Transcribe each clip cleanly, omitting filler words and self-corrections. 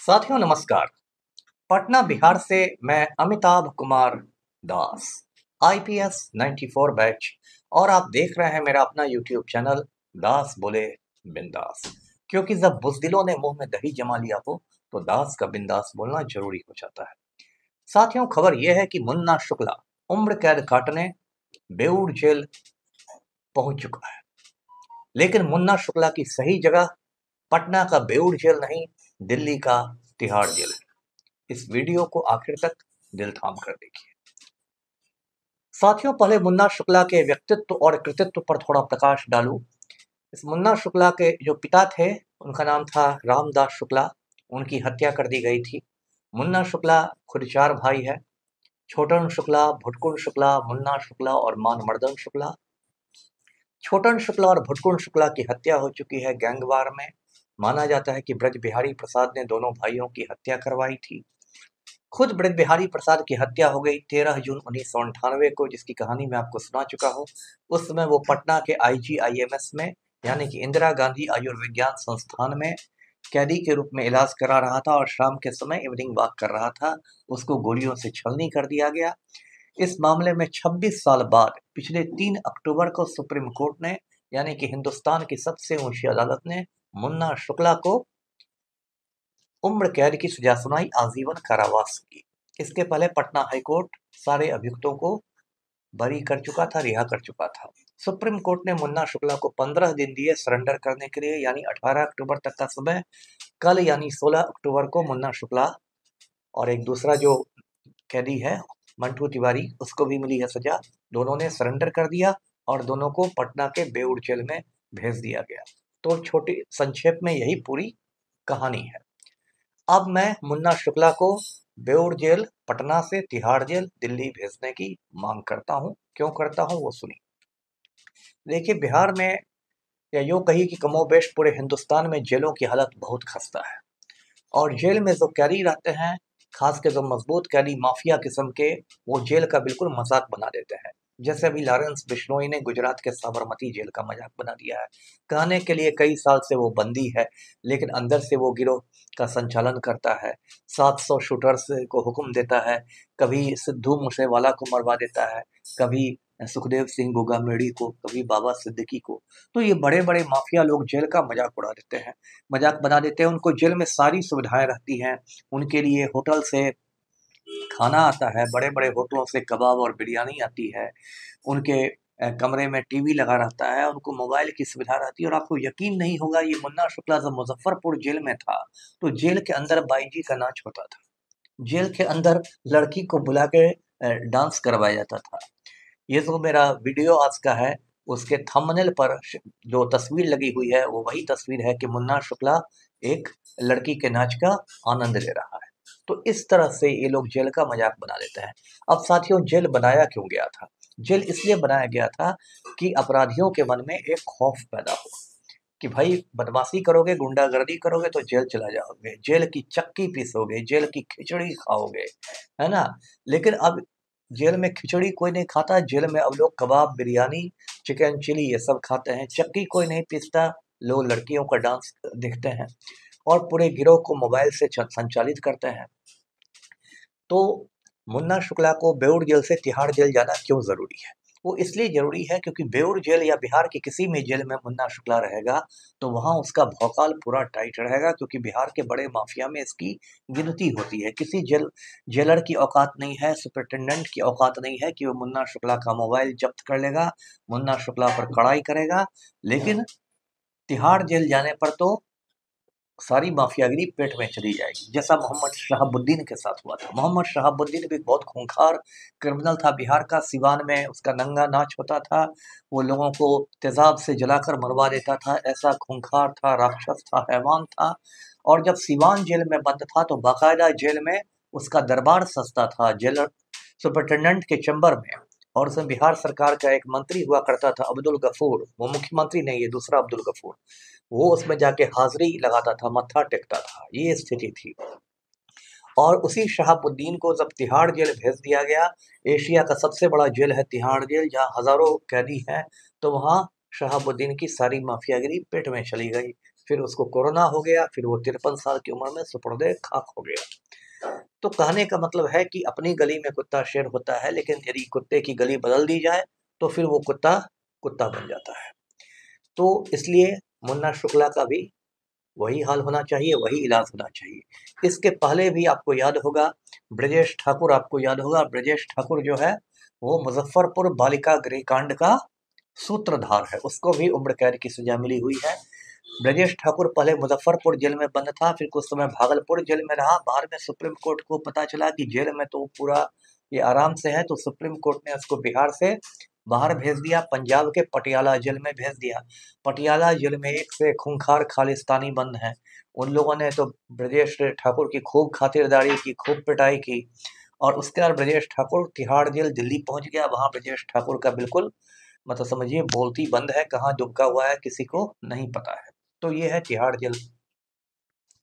साथियों नमस्कार। पटना बिहार से मैं अमिताभ कुमार दास, आईपीएस 94 बैच, और आप देख रहे हैं मेरा अपना यूट्यूब चैनल दास बोले बिंदास। क्योंकि जब बुज़दिलों ने मुंह में दही जमा लिया हो तो दास का बिंदास बोलना जरूरी हो जाता है। साथियों, खबर यह है कि मुन्ना शुक्ला उम्र कैद काटने बेऊर जेल पहुंच चुका है। लेकिन मुन्ना शुक्ला की सही जगह पटना का बेऊर जेल नहीं, दिल्ली का तिहाड़ जेल है। इस वीडियो को आखिर तक दिल थाम कर देखिए। साथियों, पहले मुन्ना शुक्ला के व्यक्तित्व और कृतित्व पर थोड़ा प्रकाश डालूं। इस मुन्ना शुक्ला के जो पिता थे उनका नाम था रामदास शुक्ला। उनकी हत्या कर दी गई थी। मुन्ना शुक्ला खुद 4 भाई है। छोटन शुक्ला, भुटकुन शुक्ला, मुन्ना शुक्ला और मानमर्दन शुक्ला। छोटन शुक्ला और भुटकुन शुक्ला की हत्या हो चुकी है गैंगवार में। माना जाता है कि ब्रज बिहारी प्रसाद ने दोनों भाइयों की हत्या करवाई थी। खुद ब्रज बिहारी प्रसाद की हत्या हो गई 13 जून 1998 को, जिसकी कहानी मैं आपको सुना चुका हूँ। उस समय वो पटना के IGIMS में, यानी कि इंदिरा गांधी आयुर्विज्ञान संस्थान में कैदी के रूप में इलाज करा रहा था और शाम के समय इवनिंग वॉक कर रहा था। उसको गोलियों से छलनी कर दिया गया। इस मामले में 26 साल बाद पिछले 3 अक्टूबर को सुप्रीम कोर्ट ने, यानी कि हिंदुस्तान की सबसे ऊंची अदालत ने, मुन्ना शुक्ला को उम्र कैद की सजा सुनाई, आजीवन कारावास की। इसके पहले पटना हाईकोर्ट सारे अभियुक्तों को बरी कर चुका था, रिहा कर चुका था। सुप्रीम कोर्ट ने मुन्ना शुक्ला को 15 दिन दिए सरेंडर करने के लिए, यानी 18 अक्टूबर तक का समय। कल यानी 16 अक्टूबर को मुन्ना शुक्ला और एक दूसरा जो कैदी है मंटू तिवारी, उसको भी मिली है सजा। दोनों ने सरेंडर कर दिया और दोनों को पटना के बेऊर जेल में भेज दिया गया। तो छोटी संक्षेप में यही पूरी कहानी है। अब मैं मुन्ना शुक्ला को बेऊर जेल पटना से तिहाड़ जेल दिल्ली भेजने की मांग करता हूं। क्यों करता हूं वो सुनिए। देखिए, बिहार में, या यूं कही कि कमोबेश पूरे हिंदुस्तान में जेलों की हालत बहुत खस्ता है। और जेल में जो कैदी रहते हैं, खास के जो मजबूत कैदी माफिया किस्म के, वो जेल का बिल्कुल मजाक बना देते हैं। जैसे अभी लॉरेंस बिश्नोई ने गुजरात के साबरमती जेल का मजाक बना दिया है। कहने के लिए कई साल से वो बंदी है, लेकिन अंदर से वो गिरोह का संचालन करता है। 700 शूटर्स को हुक्म देता है। कभी सिद्धू मूसेवाला को मरवा देता है, कभी सुखदेव सिंह गोगामेड़ी को, कभी बाबा सिद्दीकी को। तो ये बड़े बड़े माफिया लोग जेल का मजाक उड़ा देते हैं, मजाक बना देते हैं। उनको जेल में सारी सुविधाएं रहती हैं। उनके लिए होटल से खाना आता है, बड़े बड़े होटलों से कबाब और बिरयानी आती है। उनके कमरे में टीवी लगा रहता है, उनको मोबाइल की सुविधा रहती है। और आपको यकीन नहीं होगा, ये मुन्ना शुक्ला जब मुजफ्फरपुर जेल में था तो जेल के अंदर बाईजी का नाच होता था। जेल के अंदर लड़की को बुला के डांस करवाया जाता था। ये जो मेरा वीडियो आज का है, उसके थंबनेल पर जो तस्वीर लगी हुई है वो वही तस्वीर है कि मुन्ना शुक्ला एक लड़की के नाच का आनंद ले रहा है। तो इस तरह से ये लोग जेल का मजाक बना लेते हैं। अब साथियों, जेल बनाया क्यों गया था? जेल इसलिए बनाया गया था कि अपराधियों के मन में एक खौफ पैदा हो कि भाई बदमाशी करोगे, गुंडागर्दी करोगे तो जेल चला जाओगे, जेल की चक्की पीसोगे, जेल की खिचड़ी खाओगे, है ना। लेकिन अब जेल में खिचड़ी कोई नहीं खाता। जेल में अब लोग कबाब, बिरयानी, चिकन चिली ये सब खाते हैं। चक्की कोई नहीं पीसता। लोग लड़कियों का डांस देखते हैं और पूरे गिरोह को मोबाइल से संचालित करते हैं। तो मुन्ना शुक्ला को बेऊर जेल से तिहाड़ जेल जाना क्यों जरूरी है? वो इसलिए जरूरी है क्योंकि बेऊर जेल या बिहार की किसी भी जेल में मुन्ना शुक्ला रहेगा तो वहां उसका भौकाल पूरा टाइट रहेगा, क्योंकि बिहार के बड़े माफिया में इसकी गिनती होती है। किसी जेलर की औकात नहीं है, सुपरिटेंडेंट की औकात नहीं है कि वो मुन्ना शुक्ला का मोबाइल जब्त कर लेगा, मुन्ना शुक्ला पर कड़ाई करेगा। लेकिन तिहाड़ जेल जाने पर तो सारी माफियागिरी पेट में चली जाएगी, जैसा मोहम्मद शहाबुद्दीन के साथ हुआ था। मोहम्मद शहाबुद्दीन भी बहुत खूंखार क्रिमिनल था बिहार का। सिवान में उसका नंगा नाच होता था। वो लोगों को तेजाब से जलाकर मरवा देता था। ऐसा खूंखार था, राक्षस था, हैवान था। और जब सिवान जेल में बंद था तो बाकायदा जेल में उसका दरबार सजता था, जेलर सुपरिटेंडेंट के चैम्बर में। और उसमें बिहार सरकार का एक मंत्री हुआ करता था, अब्दुल गफूर। वो मुख्यमंत्री नहीं, ये दूसरा अब्दुल गफूर। वो उसमें जाके हाजिरी लगाता था, मत्था टेकता था। ये स्थिति थी। और उसी शहाबुद्दीन को जब तिहाड़ जेल भेज दिया गया, एशिया का सबसे बड़ा जेल है तिहाड़ जेल, जहाँ हजारों कैदी हैं, तो वहाँ शहाबुद्दीन की सारी माफियागिरी पेट में चली गई। फिर उसको कोरोना हो गया, फिर वो 53 साल की उम्र में सुपुर्दे खाक हो गया। तो कहने का मतलब है कि अपनी गली में कुत्ता शेर होता है, लेकिन यदि कुत्ते की गली बदल दी जाए तो फिर वो कुत्ता कुत्ता बन जाता है। तो इसलिए मुन्ना शुक्ला का भी वही हाल होना चाहिए, वही इलाज होना चाहिए। इसके पहले भी आपको याद होगा, ब्रजेश ठाकुर, आपको याद होगा ब्रजेश ठाकुर जो है वो मुजफ्फरपुर बालिका गृह कांड का सूत्रधार है, उसको भी उम्र कैद की सजा मिली हुई है। ब्रजेश ठाकुर पहले मुजफ्फरपुर जेल में बंद था, फिर कुछ समय भागलपुर जेल में रहा। बाद में सुप्रीम कोर्ट को पता चला कि जेल में तो पूरा ये आराम से है, तो सुप्रीम कोर्ट ने उसको बिहार से बाहर भेज दिया, पंजाब के पटियाला जेल में भेज दिया। पटियाला जेल में एक से खूंखार खालिस्तानी बंद हैं। उन लोगों ने तो ब्रजेश ठाकुर की खूब खातिरदारी की, खूब पिटाई की, और उसके बाद ब्रजेश ठाकुर तिहाड़ जेल दिल्ली पहुंच गया। वहां ब्रजेश ठाकुर का बिल्कुल मतलब समझिए बोलती बंद है, कहाँ दुबका हुआ है किसी को नहीं पता है। तो ये है तिहाड़ जेल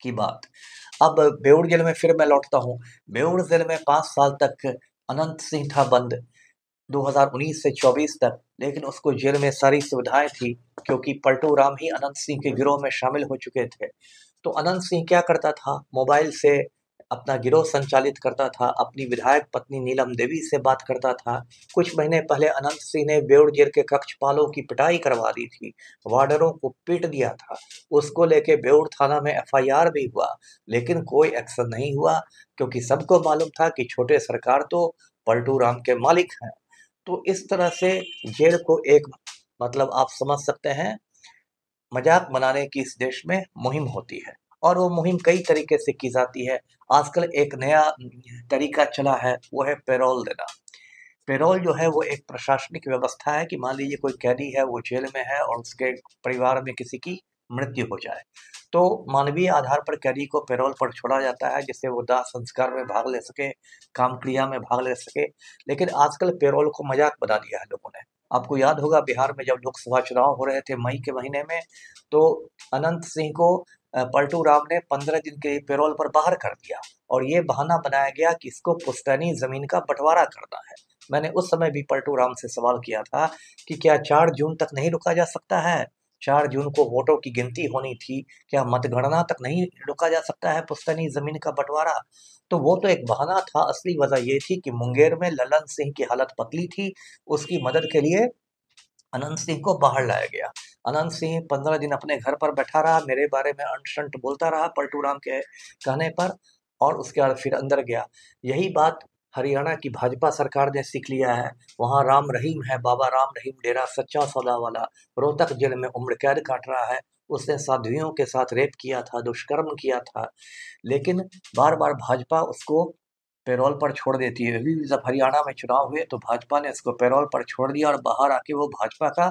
की बात। अब बेउर जेल में फिर मैं लौटता हूँ। बेउर जेल में 5 साल तक अनंत सिंह था बंद, 2019 से 24 तक, लेकिन उसको जेल में सारी सुविधाएं थी, क्योंकि पलटू राम ही अनंत सिंह के गिरोह में शामिल हो चुके थे। तो अनंत सिंह क्या करता था, मोबाइल से अपना गिरोह संचालित करता था, अपनी विधायक पत्नी नीलम देवी से बात करता था। कुछ महीने पहले अनंत सिंह ने बेउर जेल के कक्षपालों की पिटाई करवा दी थी, वार्डरों को पीट दिया था। उसको लेके बेउर थाना में एफआईआर भी हुआ, लेकिन कोई एक्शन नहीं हुआ, क्योंकि सबको मालूम था कि छोटे सरकार तो पलटू राम के मालिक हैं। तो इस तरह से जेल को एक मतलब आप समझ सकते हैं मजाक बनाने की इस देश में मुहिम होती है, और वो मुहिम कई तरीके से की जाती है। आजकल एक नया तरीका चला है, वो है पैरोल देना। पैरोल जो है वो एक प्रशासनिक व्यवस्था है कि मान लीजिए कोई कैदी है, वो जेल में है और उसके परिवार में किसी की मृत्यु हो जाए, तो मानवीय आधार पर कैदी को पैरोल पर छोड़ा जाता है, जिससे वो दाह संस्कार में भाग ले सके, काम क्रिया में भाग ले सके। लेकिन आजकल पैरोल को मजाक बना दिया है लोगों ने। आपको याद होगा बिहार में जब लोकसभा चुनाव हो रहे थे मई के महीने में, तो अनंत सिंह को पलटू राम ने 15 दिन के लिए पैरोल पर बाहर कर दिया, और ये बहाना बनाया गया कि इसको पुश्तैनी जमीन का बंटवारा करना है। मैंने उस समय भी पलटू राम से सवाल किया था कि क्या 4 जून तक नहीं रुका जा सकता है? 4 जून को वोटों की गिनती होनी थी, क्या मतगणना तक नहीं रुका जा सकता है पुश्तैनी जमीन का बंटवारा? तो वो तो एक बहाना था, असली वजह ये थी कि मुंगेर में ललन सिंह की हालत पतली थी, उसकी मदद के लिए अनंत सिंह को बाहर लाया गया। अनंत सिंह 15 दिन अपने घर पर बैठा रहा, मेरे बारे में अंट शंट बोलता रहा पलटू राम के कहने पर, और उसके बाद फिर अंदर गया। यही बात हरियाणा की भाजपा सरकार ने सीख लिया है। वहाँ राम रहीम है, बाबा राम रहीम, डेरा सच्चा सौदा वाला, रोहतक जेल में उम्र कैद काट रहा है। उसने साध्वियों के साथ रेप किया था, दुष्कर्म किया था, लेकिन बार बार भाजपा उसको पैरोल पर छोड़ देती है। अभी भी जब हरियाणा में चुनाव हुए तो भाजपा ने इसको पैरोल पर छोड़ दिया, और बाहर आके वो भाजपा का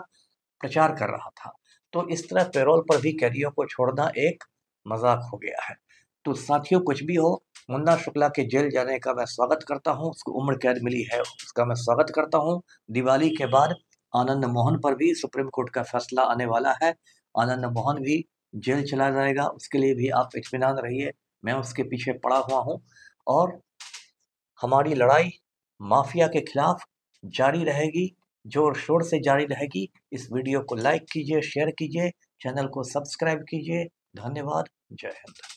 प्रचार कर रहा था। तो इस तरह पैरोल पर भी कैदियों को छोड़ना एक मजाक हो गया है। तो साथियों, कुछ भी हो, मुन्ना शुक्ला के जेल जाने का मैं स्वागत करता हूँ। उसको उम्र कैद मिली है, उसका मैं स्वागत करता हूँ। दिवाली के बाद आनंद मोहन पर भी सुप्रीम कोर्ट का फैसला आने वाला है। आनंद मोहन भी जेल चला जाएगा, उसके लिए भी आप इत्मीनान रहिए। मैं उसके पीछे पड़ा हुआ हूँ, और हमारी लड़ाई माफिया के खिलाफ जारी रहेगी, जोर शोर से जारी रहेगी। इस वीडियो को लाइक कीजिए, शेयर कीजिए, चैनल को सब्सक्राइब कीजिए। धन्यवाद। जय हिंद।